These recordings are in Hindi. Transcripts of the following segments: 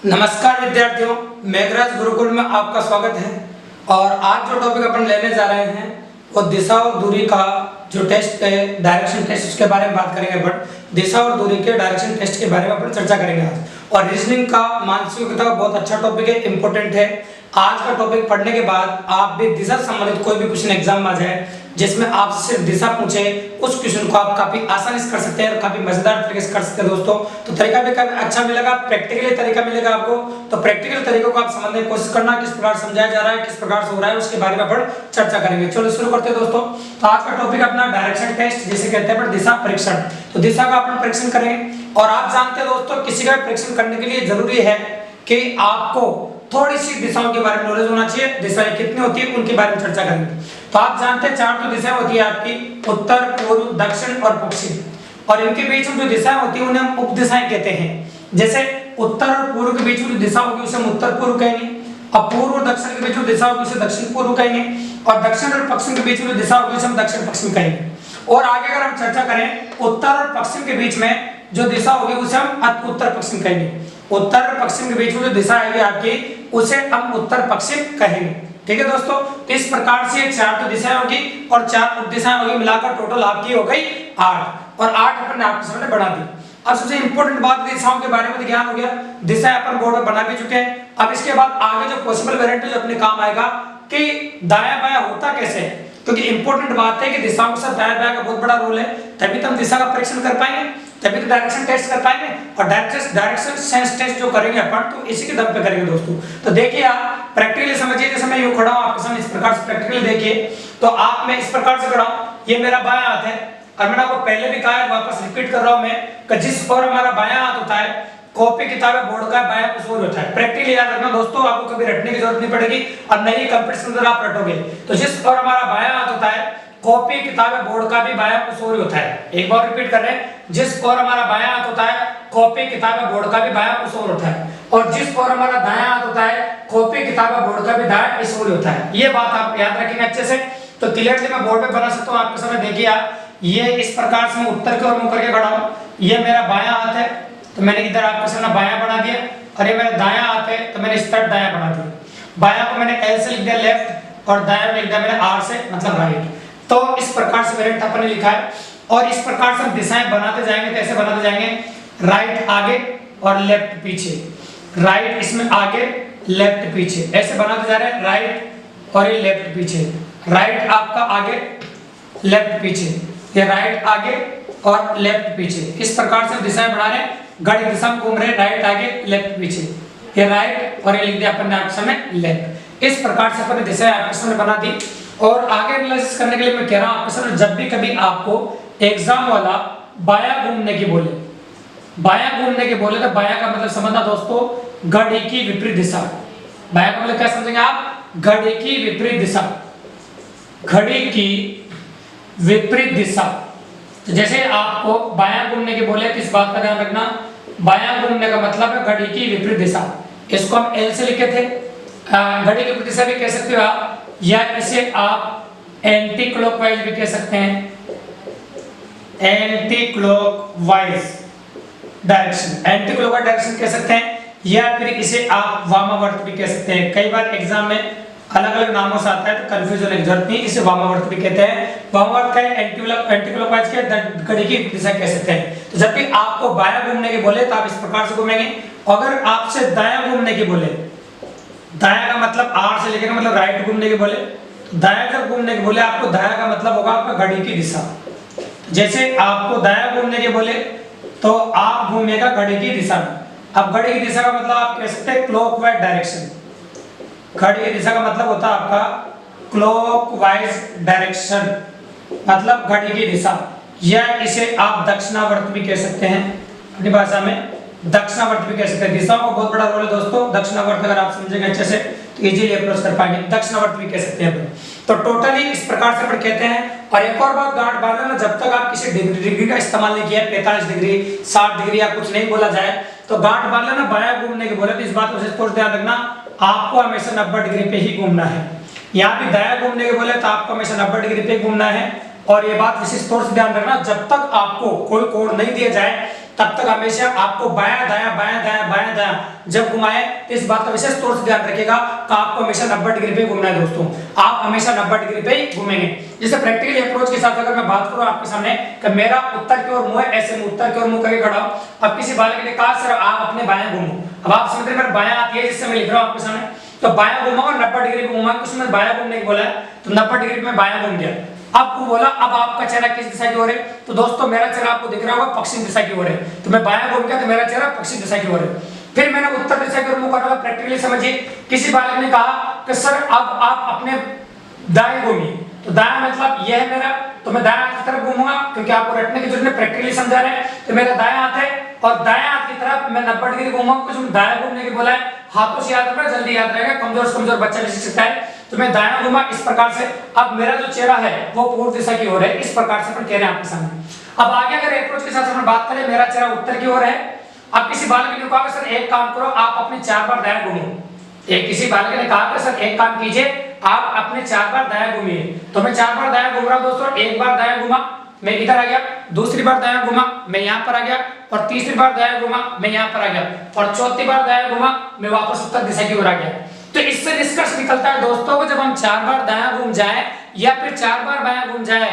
नमस्कार विद्यार्थियों, मेघराज गुरुकुल में आपका स्वागत है। और आज जो टॉपिक अपन लेने जा रहे हैं वो दिशा और दूरी का जो टेस्ट है, डायरेक्शन टेस्ट, उसके बारे में बात करेंगे। बट दिशा और दूरी के डायरेक्शन टेस्ट के बारे में अपन चर्चा करेंगे आज। और रीजनिंग का मानसिकता का बहुत अच्छा टॉपिक है, इंपॉर्टेंट है। आज का टॉपिक पढ़ने के बाद आप भी दिशा संबंधित कोई भी क्वेश्चन एग्जाम आ जाए जिसमें आपसे सिर्फ दिशा पूछे, उस क्वेश्चन को आप काफी आसानी से कर सकते हैं और काफी मजेदार तरीके से कर सकते हैं दोस्तों। तो तरीका भी काफी अच्छा मिलेगा, प्रैक्टिकली तरीका मिलेगा आपको। तो प्रैक्टिकल तरीकों को आप समझने की कोशिश करना, किस प्रकार समझाया जा रहा है, किस प्रकार से हो रहा है, उसके बारे में अपन चर्चा करेंगे। चलो शुरू करते हैं दोस्तों। तो आज का टॉपिक अपना डायरेक्शन टेस्ट, जिसे कहते हैं दिशा परीक्षण। तो दिशा का अपन परीक्षण करेंगे। और आप जानते हैं दोस्तों, किसी का परीक्षण करने के लिए जरूरी है कि आपको थोड़ी सी दिशाओं के बारे में नॉलेज होना चाहिए। दिशाएं कितनी होती है उनके बारे में चर्चा करेंगे। तो आप जानते हैं चार तो दिशाएं होती है आपकी, उत्तर, पूर्व, दक्षिण और पश्चिम। और इनके बीच में जो दिशाएं होती है उन्हें हम उपदिशाएं कहते हैं। जैसे उत्तर और पूर्व के बीच में जो दिशा होगी उसे हम उत्तर पूर्व कहेंगे। और पूर्व और दक्षिण के बीच में दिशा होगी उसे दक्षिण पूर्व कहेंगे। और दक्षिण और पश्चिम के बीच में जो दिशा होगी उसे हम दक्षिण पश्चिम कहेंगे। और आगे अगर हम चर्चा करें, उत्तर और पश्चिम के बीच में जो दिशा होगी उसे हम उत्तर पश्चिम कहेंगे। उत्तर और पश्चिम के बीच में जो दिशा आएगी आपकी, उसे हम उत्तर पश्चिम कहेंगे। ठीक है दोस्तों। तो इस प्रकार से चार तो दिशाएं होगी और चार उपदिशाएं होगी, मिलाकर टोटल आपकी हो गई 8। और 8 अपन ने आपके सामने बना दी। अब सबसे इंपॉर्टेंट बात, दिशाओं के बारे में ज्ञान हो गया, दिशाएं अपन बोर्ड में बना भी चुके हैं। अब इसके बाद आगे जो पॉसिबल वेरिएंट जो अपने काम आएगा कि दायां बायां होता कैसे है, क्योंकि इंपॉर्टेंट बात है कि दिशाओं के साथ दायां बायां का बहुत बड़ा रोल है। तभी तो हम दिशा का परीक्षण कर पाएंगे, तभी तो डायरेक्शन टेस्ट कर पाएंगे। और डायरेक्शन सेंस टेस्ट जो करेंगे अपन, तो इसी के दम पे करेंगे दोस्तों। तो देखिए आप प्रैक्टिकली समझिए। जैसे मैं यूं खड़ा हूं आपके सामने, इस प्रकार से प्रैक्टिकली देखिए। तो आप मैं इस प्रकार से खड़ा हूं, ये मेरा बायां हाथ है। और मैंने आपको पहले भी कहा है, वापस रिपीट कर रहा हूं मैं, कि जिस ओर हमारा बायां हाथ होता है, कॉपी किताब बोर्ड का बायां उस ओर होता है। प्रैक्टिकली याद रखना दोस्तों, आपको कभी रटने की जरूरत नहीं पड़ेगी। अब नई कंपटीशन में आप रटोगे तो जिस ओर हमारा बायां हाथ होता है, कॉपी किताब बोर्ड का भी बायां उस ओर होता है। एक बार रिपीट कर रहे हैं, जिस ओर हमारा बायां हाथ होता है, कॉपी किताब बोर्ड का भी बायां उस ओर होता है। और जिस ओर हमारा दायां हाथ होता है, कॉपी किताब बोर्ड का भी दायां इस ओर होता है। ये बात आप याद रखेंगे अच्छे से। तो क्लियरली मैं बोर्ड पे बना सकता हूं आपके सामने। देखिए आप, ये इस प्रकार से मैं उत्तर की ओर मुंह करके खड़ा हूं। ये मेरा बायां हाथ है, तो मैंने इधर आपके सामने बायां बना दिया। और ये मेरा दायां हाथ है, तो मैंने इस तरफ दायां बना दिया। बायां को मैंने एल से लिख दिया लेफ्ट, और दायां में लिख दिया मैंने आर से, मतलब राइट। तो इस प्रकार से वेरिएंट अपन ने लिखा है। और इस प्रकार से हम दिशाएं बनाते जाएंगे। तो ऐसे बनाते जाएंगे, राइट आगे और लेफ्ट पीछे, राइट इसमें आगे, लेफ्ट पीछे, ऐसे बनाते जा रहे हैं। राइट और ये लेफ्ट पीछे, राइट आपका आगे, लेफ्ट पीछे, ये राइट आगे और लेफ्ट पीछे। इस प्रकार से हम दिशाएं बना रहे हैं, घड़ी दिशा में घूम रहे हैं, राइट आगे लेफ्ट पीछे, ये राइट और ये लिख दिया अपन ने आपके सामने लेफ्ट। इस प्रकार से अपन ने दिशाएं आपके सामने बना दी। और आगे एनालिसिस करने के लिए मैं कह रहा हूं आपके सामने, जब भी कभी आपको एग्जाम वाला बायां घूमने की बोले, बायां घूमने की बोले, तो बायां का मतलब समझना दोस्तों, घड़ी की विपरीत दिशा। बायां का मतलब क्या समझेंगे आप? घड़ी की विपरीत दिशा, घड़ी की विपरीत दिशा। तो जैसे आपको बायां घूमने की बोले, तो इस बात का ध्यान रखना, बायां घूमने का मतलब है घड़ी की विपरीत दिशा। इसको हम एल से लिखे थे। घड़ी की विपरीत दिशा भी कह सकते हो आप, या इसे आप एंटी क्लॉकवाइज भी कह सकते हैं, anti clockwise direction, anti clockwise direction कह सकते हैं। या फिर इसे आप वामावर्त भी कह सकते हैं। कई बार एग्जाम में अलग अलग नामों से आता है, तो कंफ्यूज होने की जरूरत नहीं, इसे वामावर्त भी कहते हैं। वामावर्त का एंटी क्लॉकवाइज के घड़ी की दिशा कह सकते हैं। तो जब भी आपको बायां घूमने की बोले, तो आप इस प्रकार से घूमेंगे। अगर आपसे दायां घूमने की बोले, दायां का मतलब आर से लिखेंगे, मतलब राइट घूमने के बोले, तो दायां जब घूमने के बोले, आपको दायां का मतलब होगा आपका घड़ी की दिशा। जैसे आपको दायां घूमने के बोले, तो आप घूमेगा घड़ी की दिशा में। अब घड़ी की दिशा का मतलब आप कह सकते हैं क्लॉकवाइज डायरेक्शन। घड़ी की दिशा का मतलब होता है आपका क्लॉकवाइज डायरेक्शन, मतलब घड़ी की दिशा। या इसे आप दक्षिणावर्त भी कह सकते हैं, अपनी भाषा में दक्षिणावर्त भी कह सकते हैं। दिशाओं का बहुत बड़ा रोल है दोस्तों। दक्षिणावर्त अगर आप समझेंगे अच्छे से, तो इजीली अप्रोच कर पाएंगे। दक्षिणावर्त भी कह सकते हैं। तो टोटली इस प्रकार से अपन कहते हैं। और एक और बात गांठ बांध लेना, जब तक आप किसी डिग्री का इस्तेमाल नहीं किया, 45 डिग्री 60 डिग्री या कुछ नहीं बोला जाए, तो गांठ बांध लेना। बायां घूमने के बोले, तो इस बात को विशेष ध्यान रखना, आपको हमेशा 90 डिग्री पे ही घूमना है। यहाँ भी दायां घूमने के बोले, तो आपको हमेशा 90 डिग्री पे घूमना है। और ये बात विशेष तौर से ध्यान रखना, जब तक आपको कोई कोण नहीं दिया जाए, तब तक हमेशा आपको बायां दायां बायां दायां बायां दायां जब घुमाए तो इस बात का विशेष तौर से ध्यान रखिएगा कि आपको हमेशा 90 डिग्री पे घूमना है दोस्तों। आप हमेशा 90 डिग्री पे ही घूमेंगे। जैसे प्रैक्टिकली अप्रोच के साथ अगर मैं बात करूं आपके सामने कि मेरा उत्तर की ओर मुंह है, ऐसे मैं उत्तर की ओर मुंह करके खड़ा हूं। अब किसी बालक ने कहा सर आप अपने बायां घूमो। अब आप समझ रहे हैं बायां आती है जिससे मैं लिख रहा हूं आपके सामने, तो बायां घुमाओ 90 डिग्री पे घुमा, कुछ मैं बायां घूमने को बोला है तो 90 डिग्री पे मैं बायां घूम गया। आपको बोला अब आपका चेहरा किस दिशा की ओर है, तो दोस्तों मेरा चेहरा आपको दिख रहा होगा पश्चिम दिशा की ओर है, तो मैं बायां घूम गया तो मेरा चेहरा पश्चिम दिशा की ओर है। फिर मैंने उत्तर दिशा की ओर मुंह कर रहा। प्रैक्टिकली समझिए, किसी बालक ने कहा कि सर अब आप अपने दाएं घूमिए, तो दायां मतलब यह है मेरा, तो मैं दायां हाथ की तरफ घूमूंगा क्योंकि आपको रटने की जरूरत नहीं, प्रैक्टिकली समझा रहे हैं। तो मेरा दायां हाथ है और दायां हाथ की तरफ मैं 90 डिग्री घूमूंगा, कुछ दायां घूमने की बोला है, हाथों से याद रखना जल्दी याद रहेगा, कमजोर से कमजोर बच्चा भी सीख सकता है। तो मैं दायां घूमा इस प्रकार से। अब मेरा जो चेहरा है वो पूर्व दिशा की ओर है, इस प्रकार से अपन कह रहे हैं आपके सामने। अब आगे अगर अप्रोच के साथ अपन बात करें, मेरा चेहरा उत्तर की ओर है। अब किसी बालक ने कहा सर एक काम करो आप अपने 4 बार दायां घूमो। किसी बालक ने कहा सर एक काम कीजिए आप अपने 4 बार दायां घूमिए, तो मैं 4 बार दायां घूम रहा हूं दोस्तों। एक बार दायां घूमा मैं इधर आ गया, दूसरी बार दायां घूमा मैं यहां पर आ गया, और तीसरी बार दायां घूमा मैं यहां पर आ गया, और चौथी बार दायां घूमा मैं वापस उत्तर दिशा की ओर आ गया। तो इससे निष्कर्ष निकलता है दोस्तों को जब हम 4 बार दायां घूम जाए या फिर 4 बार बायां घूम जाए,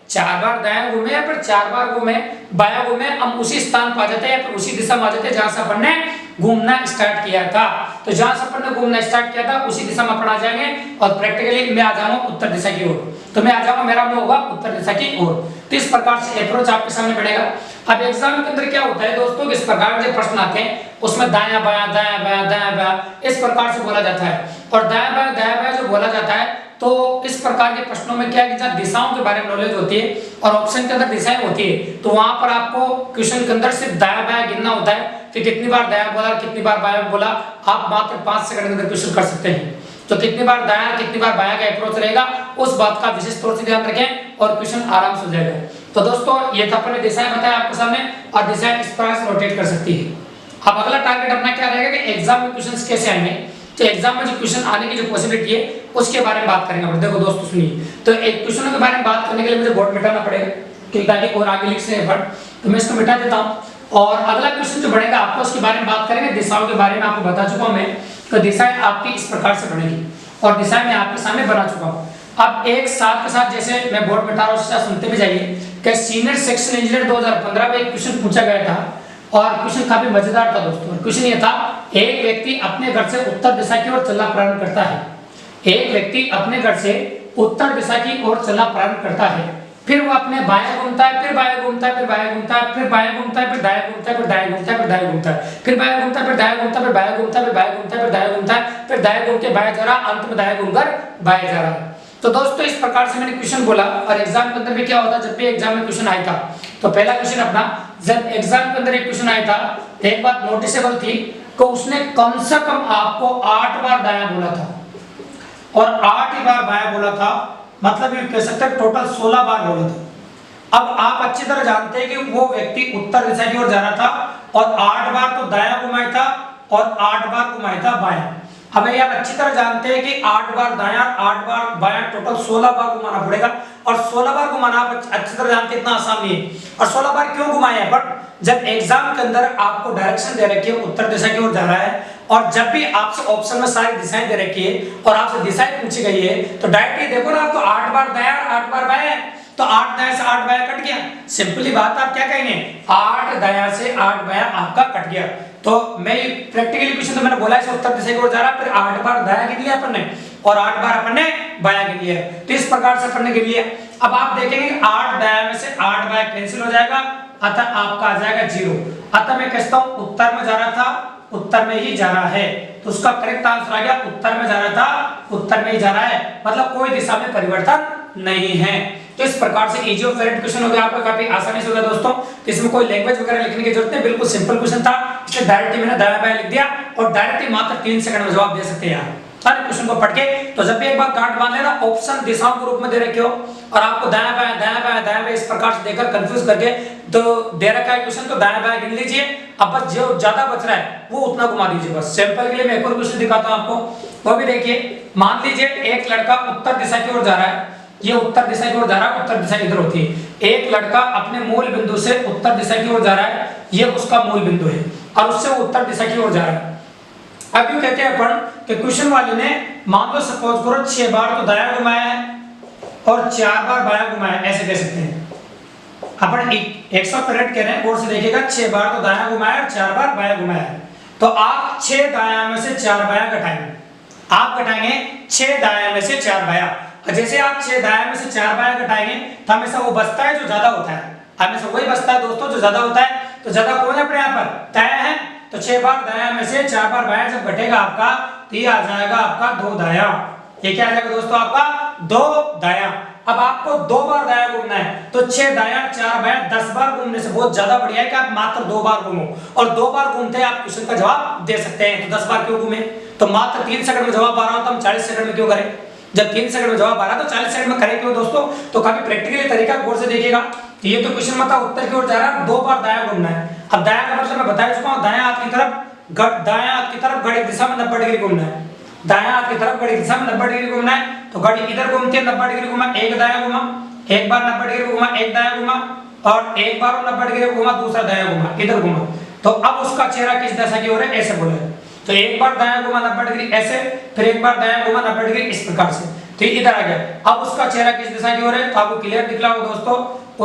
4 बार दायां घूमे या फिर 4 बार घूमे बायां घूमे, हम उसी स्थान पर आ जाते हैं या फिर उसी दिशा में आ जाते हैं जहां से अपन ने घूमना स्टार्ट किया था। तो जहां से अपन ने घूमना स्टार्ट किया था उसी दिशा में अपन आ जाएंगे और प्रैक्टिकली मैं आ जाऊंगा उत्तर दिशा की ओर, तो मैं आ जाऊंगा मेरा मुंह होगा उत्तर दिशा की ओर। तो इस प्रकार से अप्रोच आपके सामने बढ़ेगा। अब एग्जाम के अंदर क्या होता है दोस्तों, इस प्रकार के प्रश्न आते हैं उसमें दायां बायां दायां बायां दायां बायां इस प्रकार से बोला जाता है, और दायां बायां जो बोला जाता है तो इस प्रकार के प्रश्नों में क्या है कि जब दिशाओं के बारे में नॉलेज होती है और ऑप्शन के अंदर दिशाएं होती है, तो वहां पर आपको क्वेश्चन के अंदर सिर्फ दायां बायां गिनना होता है कि कितनी बार दायां बोला कितनी बार बायां बोला, आप मात्र 5 सेकंड के अंदर क्वेश्चन कर सकते हैं। तो कितनी बार दायां कितनी बार बायां का अप्रोच रहेगा उस बात का विशेष तौर से ध्यान रखें और क्वेश्चन आराम से हो जाएगा। तो दोस्तों ये था अपने दिशाएं बताया आपके सामने, और दिशाएं इस प्रकार से रोटेट कर सकती है। अब अगला टारगेट अपना क्या रहेगा कि एग्जाम में क्वेश्चंस कैसे आएंगे, तो एग्जाम में जो क्वेश्चन आने की जो पॉसिबिलिटी है उसके बारे में बात करेंगे। देखो दोस्तों सुनिए, तो एक क्वेश्चनों के बारे में बात करने के लिए मुझे बोर्ड मिटाना पड़ेगा क्योंकि ताकि और आगे लिख से पढ़, तो मैं इसको मिटा देता हूं। और अगला क्वेश्चन जो बढ़ेगा आपको उसके बारे में बात करेंगे। दिशाओं के बारे में आपको बता चुका हूं मैं, तो दिशाएं आपकी इस प्रकार से बनेगी और दिशाएं मैं आपके सामने बना चुका हूं। अब एक साथ के साथ जैसे मैं बोर्ड मिटा रहा हूं उसके साथ सुनते भी जाइए कि सीनियर सेक्शन इंजीनियर 2015 में एक क्वेश्चन पूछा गया था और क्वेश्चन काफी मजेदार था दोस्तों। क्वेश्चन ये था, एक व्यक्ति अपने घर से उत्तर दिशा की ओर चलना प्रारंभ करता है। एक व्यक्ति अपने घर से उत्तर दिशा की ओर चलना प्रारंभ करता है, फिर वो अपने बाएं घूमता है, फिर बाएं घूमता है, फिर बाएं घूमता है, फिर बाएं घूमता है, फिर दाएं घूमता है, फिर दाएं घूमता है, फिर दाएं घूमता है, फिर बाएं घूमता है, फिर दाएं घूमता है, फिर बाएं घूमता है, फिर बाएं घूमता है, फिर दाएं घूमता है, फिर दाएं घूम के बाएं जा रहा, अंत में दाएं घूमकर बाएं जा रहा है। तो दोस्तों इस प्रकार से मैंने क्वेश्चन बोला, और एग्जाम के अंदर भी क्या होता है जब भी एग्जाम में क्वेश्चन आया था, तो पहला क्वेश्चन अपना जब एग्जाम के अंदर एक क्वेश्चन आया था, एक बात नोटिसेबल थी कि उसने कम से कम आपको 8 बार दायां बोला था और 8 ही बार बायां बोला था, मतलब ये कह सकते हैं टोटल 16 बार बोला था। अब आप अच्छी तरह जानते हैं कि वो व्यक्ति उत्तर दिशा की ओर जा रहा था और 8 बार तो दायां घुमाया था और 8 बार घुमाया था बायां। अब ये आप अच्छी तरह जानते हैं कि 8 बार दायां 8 बार बायां टोटल 16 बार घुमाना पड़ेगा, और 16 बार घुमाना आप अच्छी तरह जानते हैं इतना आसान नहीं है। और 16 बार क्यों घुमाए हैं, बट जब एग्जाम के अंदर आपको डायरेक्शन दे रखी है उत्तर दिशा की ओर जा रहा है, और जब भी आपसे ऑप्शन में सारी दिशाएं दे रखी है और आपसे दिशाएं पूछी गई है, तो डायरेक्टली देखो ना आपको 8 बार दायां 8 बार बायां, तो 8 दायां से 8 बायां कट गया। सिंपली बात आप क्या कहेंगे, 8 दायां से 8 बायां आपका कट गया। तो मैं प्रैक्टिकली क्वेश्चन तो मैंने बोला है उत्तर दिशा की ओर जा रहा, फिर 8 बार दायां गिन लिया अपन ने और 8 बार अपन ने बायां गिन लिया, तो इस प्रकार से अपन ने गिन लिया। अब आप देखेंगे 8 दायां में से 8 बायां कैंसिल हो जाएगा, अतः आपका आ जाएगा 0। अतः मैं कहता हूं उत्तर में जा रहा था, उत्तर में ही जा रहा है, तो उसका करेक्ट आंसर आ गया उत्तर में जा रहा था, उत्तर में ही जा रहा है, मतलब कोई दिशा में परिवर्तन नहीं है। तो इस प्रकार से इजी ऑफ फेरेट क्वेश्चन हो गया आपका, काफी आसानी से हो गया दोस्तों। तो इसमें कोई लैंग्वेज वगैरह लिखने की जरूरत नहीं, बिल्कुल सिंपल क्वेश्चन था, इसलिए डायरेक्टली मैंने दायां बायां लिख दिया और डायरेक्टली मात्र 3 सेकंड में जवाब दे सकते हैं आप सारे क्वेश्चन को पढ़ के। तो जब भी एक बार गांठ बांध लेना, ऑप्शन दिशाओं के रूप में दे रखे हो और आपको दायां बायां दायां बायां दायां बायां इस प्रकार से देकर कंफ्यूज करके तो दे रखा है क्वेश्चन, तो दायां बायां गिन लीजिए। अब बस जो ज्यादा बच रहा है वो उतना घुमा दीजिए बस। सैंपल के लिए मैं एक और क्वेश्चन दिखाता हूं आपको, वो भी देखिए। मान लीजिए एक लड़का उत्तर दिशा की ओर जा रहा है, ये उत्तर दिशा की ओर जा रहा है, उत्तर दिशा इधर होती है। एक लड़का अपने मूल बिंदु से उत्तर दिशा की ओर जा रहा है, ये उसका मूल बिंदु है और उससे वो उत्तर दिशा की ओर जा रहा है। अब यूं कहते हैं अपन कि क्वेश्चन वाले ने मान लो सपोज करो 6 बार तो दायां घुमाया है और 4 बार बायां घुमाया, ऐसे कह सकते हैं। अपन 100 करेक्ट कह रहे हैं, गौर से देखिएगा, 6 बार तो दायां घुमाया और 4 बार बायां घुमाया है। तो आप 6 दायां में से 4 बायां घटाएंगे, आप घटाएंगे 6 दायां में से 4 बायां। और जैसे आप 6 दायां में से 4 बायां घटाएंगे तो हमेशा वो बचता है जो ज्यादा होता है, हमेशा वही बचता है दोस्तों जो ज्यादा होता है। तो ज्यादा कौन है अपने यहाँ पर? दायां है। तो 6 बार दायां में से 4 बार बायां जब घटेगा आपका, तो ये आ जाएगा आपका 2 दायां। ये क्या आ जाएगा दोस्तों? आपका 2 दायां। अब आपको 2 बार दायां घूमना है तो 6 दायां 4 बायां 10 बार घूमने से बहुत ज्यादा बढ़िया है कि आप मात्र 2 बार घूमो, और 2 बार घूमते आप क्वेश्चन का जवाब दे सकते हैं। तो 10 बार क्यों घूमे? तो मात्र 3 सेकंड में जवाब आ रहा हो तो हम 40 सेकंड में क्यों करें? जब 3 सेकंड में जवाब आ रहा है तो 40 सेकंड में करें क्यों दोस्तों? तो काफी प्रैक्टिकली तरीका गौर से देखिएगा। ये तो क्वेश्चन मतलब उत्तर की ओर जा रहा है, 2 बार दायां घूमना है। अब दायां का मतलब मैं बता चुका हूं, दायां हाथ की तरफ घड़ी दिशा में 90 डिग्री घूमना है। दायां हाथ की तरफ घड़ी दिशा में 90 डिग्री घूमना है। तो घड़ी इधर घूमती है 90 डिग्री घुमा, एक दायां घुमा, एक बार 90 डिग्री घुमा, एक दायां घुमा, और एक बार 90 डिग्री घुमा, दूसरा दायां घुमा, इधर घुमा। तो अब उसका चेहरा किस दिशा की ओर है? ऐसे बोला है। तो एक बार दायां घुमा 90 डिग्री ऐसे, फिर एक बार दायां घुमा 90 डिग्री इस प्रकार से, तो इधर आ गया। अब उसका चेहरा किस दिशा की ओर है? तो आपको क्लियर दिख रहा होगा दोस्तों,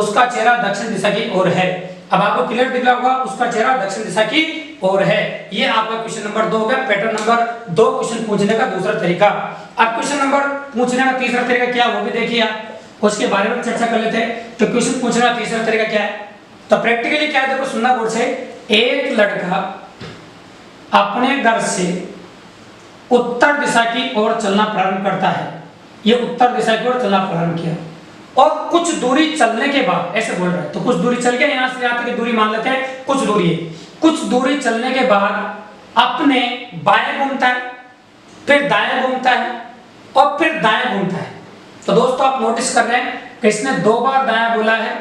उसका चेहरा दक्षिण दिशा की ओर है। अब आपको क्लियर दिख रहा होगा उसका चेहरा दक्षिण दिशा की ओर है। ये आपका क्वेश्चन नंबर 2 हो गया। पैटर्न नंबर 2 क्वेश्चन पूछने का दूसरा तरीका। अब क्वेश्चन नंबर पूछने का तीसरा तरीका क्या, वो भी देखिए आप, उसके बारे में चर्चा कर लेते हैं। तो क्वेश्चन पूछने का तीसरा तरीका क्या है? तो प्रैक्टिकली क्या है, देखो सुनना गौर से। एक लड़का अपने घर से उत्तर दिशा की ओर चलना प्रारंभ करता है। ये उत्तर दिशा की ओर चलना प्रारंभ किया और कुछ दूरी चलने के बाद, ऐसे बोल रहा है, तो कुछ दूरी चल के यहां से यहां तक की दूरी मान लेते हैं, कुछ दूरी है। कुछ दूरी चलने के बाद अपने बाएं घूमता है, फिर दाएं घूमता है और फिर दाएं घूमता है। तो दोस्तों आप नोटिस कर रहे हैं कि इसने 2 बार दायां बोला है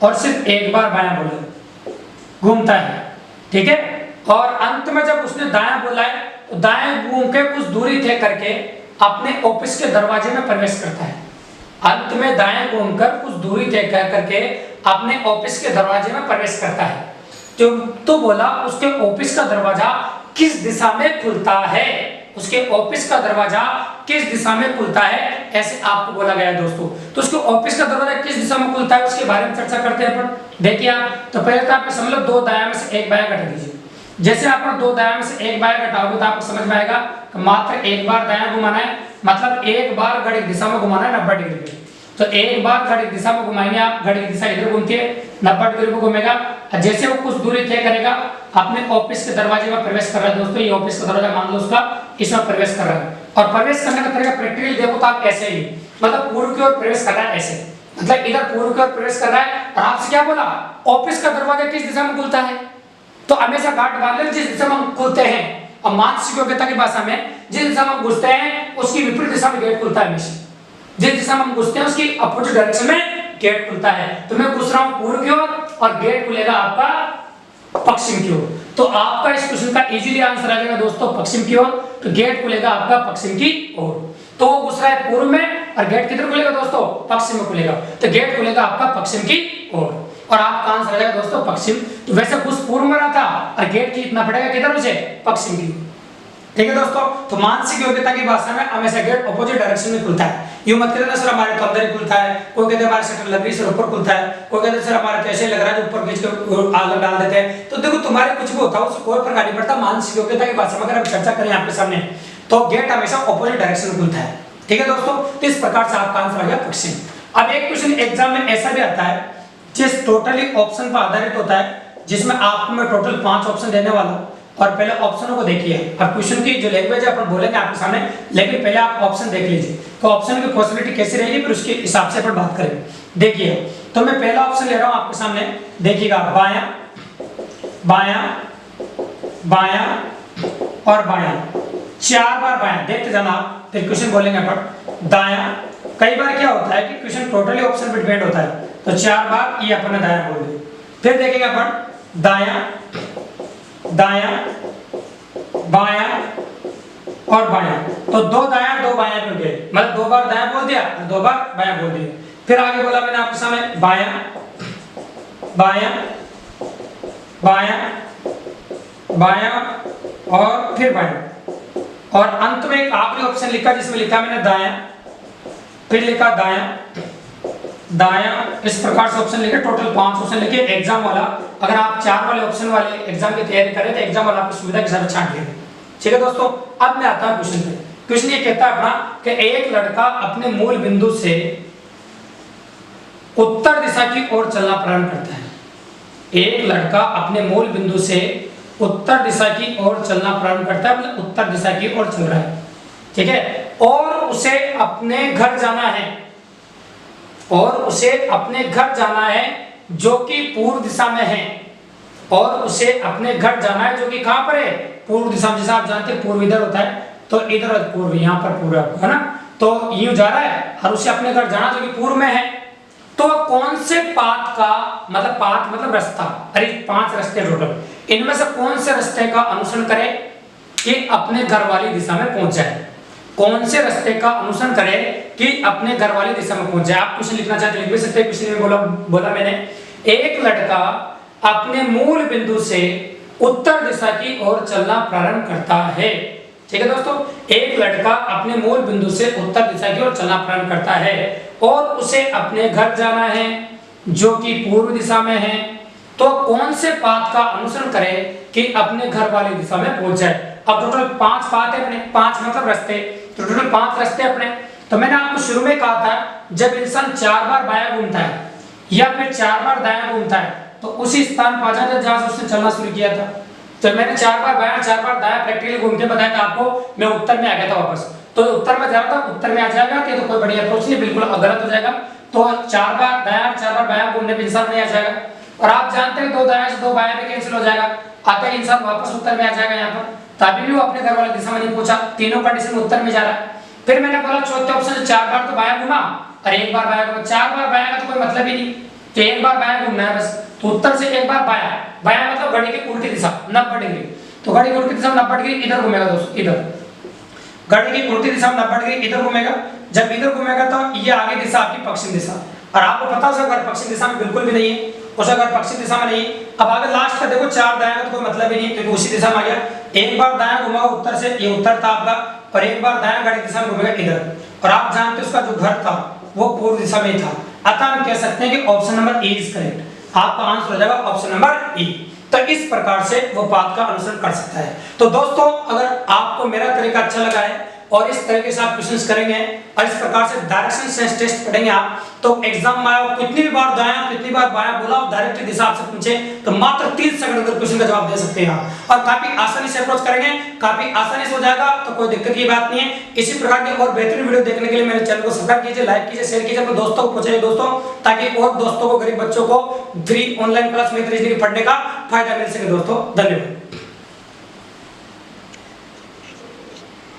और सिर्फ 1 बार बायां बोला है, घूमता है, ठीक है। और अंत में जब उसने दायां बोला है तो दाएं घूम के कुछ दूरी तय करके अपने ऑफिस के दरवाजे में प्रवेश करता है। अंत में दाएं घूमकर कुछ दूरी तय करके अपने ऑफिस के दरवाजे में प्रवेश करता है। तो बोला उसके ऑफिस का दरवाजा किस दिशा में खुलता है? उसके ऑफिस का दरवाजा किस दिशा में खुलता है, ऐसे आपको बोला गया है दोस्तों। तो उसके ऑफिस का दरवाजा किस दिशा में खुलता है उसके बारे में चर्चा करते हैं अपन। देखिए आप, तो पहले तो आप समझ लो 2 दायां में से 1 बायां घटा दीजिए। जैसे आप 2 दायां में से 1 बायां घटाओगे तो आपको समझ में आएगा कि मात्र 1 बार दायां घुमाना है, मतलब 1 बार घड़ी दिशा में घुमाना है 90 डिग्री पे। तो 1 बार घड़ी दिशा में घुमाएंगे आप, घड़ी की दिशा इधर घूमती है, 90 डिग्री पे घूमेगा। जैसे वो कुछ दूरी तय करेगा अपने ऑफिस के दरवाजे में प्रवेश कर रहा है दोस्तों। ये ऑफिस का दरवाजा मान लो उसका, इसमें प्रवेश कर रहा है। और प्रवेश करने का तरीका प्रैक्टिकली देखो तो आप ऐसे ही, मतलब पूर्व की ओर प्रवेश कर रहा है ऐसे, मतलब इधर पूर्व की ओर प्रवेश कर रहा है। और आपसे क्या बोला, ऑफिस का दरवाजा किस दिशा में खुलता है? तो हमेशा गांठ बांध लें जिस दिशा में हम खुलते हैं। और मानसिक योग्यता की भाषा में जिस दिशा में हम घुसते हैं उसकी विपरीत दिशा में गेट खुलता है हमेशा। जिस दिशा में हम घुसते हैं उसकी अपोजिट डायरेक्शन में गेट खुलता है। तो मैं घुस रहा हूं पूर्व की ओर और गेट खुलेगा आपका पश्चिम की ओर। तो आपका इस क्वेश्चन का इजीली आंसर आ जाएगा दोस्तों पश्चिम की ओर। तो गेट खुलेगा आपका पश्चिम की ओर। तो वो घुस रहा है पूर्व में और गेट किधर खुलेगा दोस्तों? पश्चिम में खुलेगा। तो गेट खुलेगा आपका पश्चिम की ओर और आपका आंसर आ जाएगा दोस्तों पश्चिम। तो वैसे घुस पूर्व में रहा था और गेट कितना पड़ेगा किधर से? पश्चिम की। ठीक है दोस्तों, तो मानसिक योग्यता की भाषा में हमेशा गेट ऑपोजिट डायरेक्शन में खुलता है। यूं मत कहते सर हमारे तो अंदर ही खुलता है, कोई कहते हमारे शटर लग रही सर ऊपर खुलता है, कोई कहते सर हमारे तो ऐसे लग रहा है ऊपर खींच के आग डाल देते हैं। तो देखो तुम्हारे कुछ भी होता है उससे कोई फर्क नहीं पड़ता। मानसिक योग्यता की भाषा में अगर हम चर्चा करें आपके सामने तो गेट हमेशा ऑपोजिट डायरेक्शन में खुलता है। ठीक है दोस्तों, तो इस प्रकार से आपका आंसर आ गया पश्चिम। अब एक क्वेश्चन एग्जाम में ऐसा भी आता है जिस टोटली ऑप्शन पर आधारित होता है, जिसमें आपको मैं टोटल 5 ऑप्शन देने वाला हूं और पहले ऑप्शनों को देखिए। और क्वेश्चन की जो लैंग्वेज है अपन बोलेंगे आपके सामने, लेकिन पहले आप ऑप्शन देख लीजिए तो ऑप्शन की पॉसिबिलिटी कैसी रहेगी फिर उसके हिसाब से अपन बात करेंगे। देखिए तो मैं पहला ऑप्शन ले रहा हूं आपके सामने, देखिएगा बायां बायां बायां और बायां, 4 बार बायां। देखते जाना आप, फिर क्वेश्चन बोलेंगे अपन। दायां, कई बार क्या होता है कि क्वेश्चन टोटली ऑप्शन पे डिपेंड होता है, तो 4 बार ये अपन ने दायां बोल दिया। फिर देखेंगे अपन दायां दायां बायां और बायां, तो 2 दायां 2 बायां पे गए, मतलब 2 बार दायां बोल दिया 2 बार बायां बोल दिया। फिर आगे बोला मैंने आपके सामने बायां बायां बायां, बायां और फिर बायां, और अंत में एक आखिरी ऑप्शन लिखा जिसमें लिखा मैंने दायां, फिर लिखा दायां, दायां, इस प्रकार से ऑप्शन लिखे। टोटल 5 ऑप्शन लिखे। एग्जाम वाला अगर आप 4 वाले ऑप्शन वाले एग्जाम की तैयारी करें तो एग्जाम वाला आपकी सुविधा के साथ छांट लेंगे। ठीक है दोस्तों, अब मैं आता हूं क्वेश्चन पे। क्वेश्चन ये कहता है अपना कि एक लड़का अपने मूल बिंदु से उत्तर दिशा की ओर चलना प्रारंभ करता है। एक लड़का अपने मूल बिंदु से उत्तर दिशा की ओर चलना प्रारंभ करता है, मतलब उत्तर दिशा की ओर चल रहा है। ठीक है, और उसे अपने घर जाना है, और उसे अपने घर जाना है जो कि पूर्व दिशा में है, और उसे अपने घर जाना है जो कि कहां पर है, पूर्व दिशा में। जैसा आप जानते हैं पूर्व इधर होता है तो इधर पूर्व, यहां पर पूर्व है ना, तो यूं जा रहा है और उसे अपने घर जाना जो कि पूर्व में है। तो कौन से पाथ का मतलब, पाथ मतलब रास्ता, अरे 5 रास्ते टोटल, इनमें से कौन से रास्ते का अनुसरण करे कि अपने घर वाली दिशा में पहुंच जाए। कौन से रास्ते का अनुसरण करे कि अपने घर वाली दिशा में पहुंच जाए। आप क्वेश्चन लिखना चाहते लिख भी सकते हैं। क्वेश्चन में बोला मैंने, एक लड़का अपने मूल बिंदु से उत्तर दिशा की ओर चलना प्रारंभ करता है। ठीक है दोस्तों, एक लड़का अपने मूल बिंदु से उत्तर दिशा की ओर चलना प्रारंभ करता है और उसे अपने घर जाना है जो कि पूर्व दिशा में है। तो कौन से पाथ का अनुसरण करे कि अपने घर वाली दिशा में पहुंच जाए। अब टोटल 5 पाथ है अपने, 5 मतलब रास्ते, तो टोटल 5 रास्ते अपने। तो मैंने आपको शुरू में कहा था जब इंसान 4 बार बायां घूमता है या फिर 4 बार दायां घूमता है तो उसी स्थान पर आ जाता है जहां से उसने चलना शुरू किया था। तो मैंने 4 बार बायां 4 बार दायां प्रैक्टिकली घूम के बताया था आपको, मैं उत्तर में आ गया था वापस। तो उत्तर में जा रहा था, उत्तर में आ जाएगा कि तो कोई बढ़िया अप्रोच नहीं, बिल्कुल गलत हो जाएगा। तो 4 बार दायां 4 बार बायां घूमने पे इंसान नहीं आ जाएगा। और आप जानते हैं 2 दायां से 2 बायां में कैंसिल हो जाएगा, आते ही इंसान वापस उत्तर में आ जाएगा। यहाँ पर तभी भी वो अपने घर वाली दिशा में नहीं पहुंचा, तीनों कंडीशन में उत्तर में जा रहा है। फिर मैंने बोला चौथे ऑप्शन से 4 बार तो बायां घुमा और 1 बार बायां घुमा। 4 बार बायां का तो कोई मतलब ही नहीं, तो 1 बार बायां घूमना है बस। तो उत्तर से 1 बार बायां, बायां मतलब घड़ी की उल्टी दिशा 90 डिग्री। तो घड़ी की उल्टी दिशा में 90 डिग्री इधर घूमेगा दोस्तों, इधर घड़ी की उल्टी दिशा में 90 डिग्री इधर घूमेगा। जब इधर घूमेगा तो ये आगे दिशा आपकी पश्चिम दिशा, और आपको पता है घर पश्चिम दिशा में बिल्कुल भी नहीं है, उस अगर पश्चिम दिशा में नहीं। अब आगे लास्ट का देखो 4 दायां का तो कोई मतलब ही नहीं क्योंकि उसी दिशा में आ गया। 1 बार दायां घुमा उत्तर से, ये उत्तर था आपका, और 1 बार दायां घड़ी दिशा में घूमेगा इधर। और आप जानते हैं उसका जो घर था वो पूर्व दिशा में था। अतः हम कह सकते हैं कि option number A is correct. आपका आंसर हो जाएगा ऑप्शन नंबर ए। तो इस प्रकार से वो पाथ का अनुसरण कर सकता है। तो दोस्तों अगर आपको मेरा तरीका अच्छा लगा है और इस तरीके से आप क्वेश्चंस करेंगे और इस प्रकार से डायरेक्शन सेंस टेस्ट पढ़ेंगे आप, तो एग्जाम में आप कितनी भी बार दायां कितनी बार बायां बोला और डायरेक्ट दिशा आपसे पूछे तो मात्र 3 सेकंड अंदर क्वेश्चन का जवाब दे सकते हैं आप। और काफी आसानी से अप्रोच करेंगे, काफी आसानी से हो जाएगा, तो कोई दिक्कत की बात नहीं है। इसी प्रकार के और बेहतरीन वीडियो देखने के लिए मेरे चैनल को सब्सक्राइब कीजिए, लाइक कीजिए, शेयर कीजिए, अपने दोस्तों को पहुंचाइए दोस्तों, ताकि और दोस्तों को, गरीब बच्चों को फ्री ऑनलाइन क्लास में रीजनिंग पढ़ने का फायदा मिल सके दोस्तों। धन्यवाद।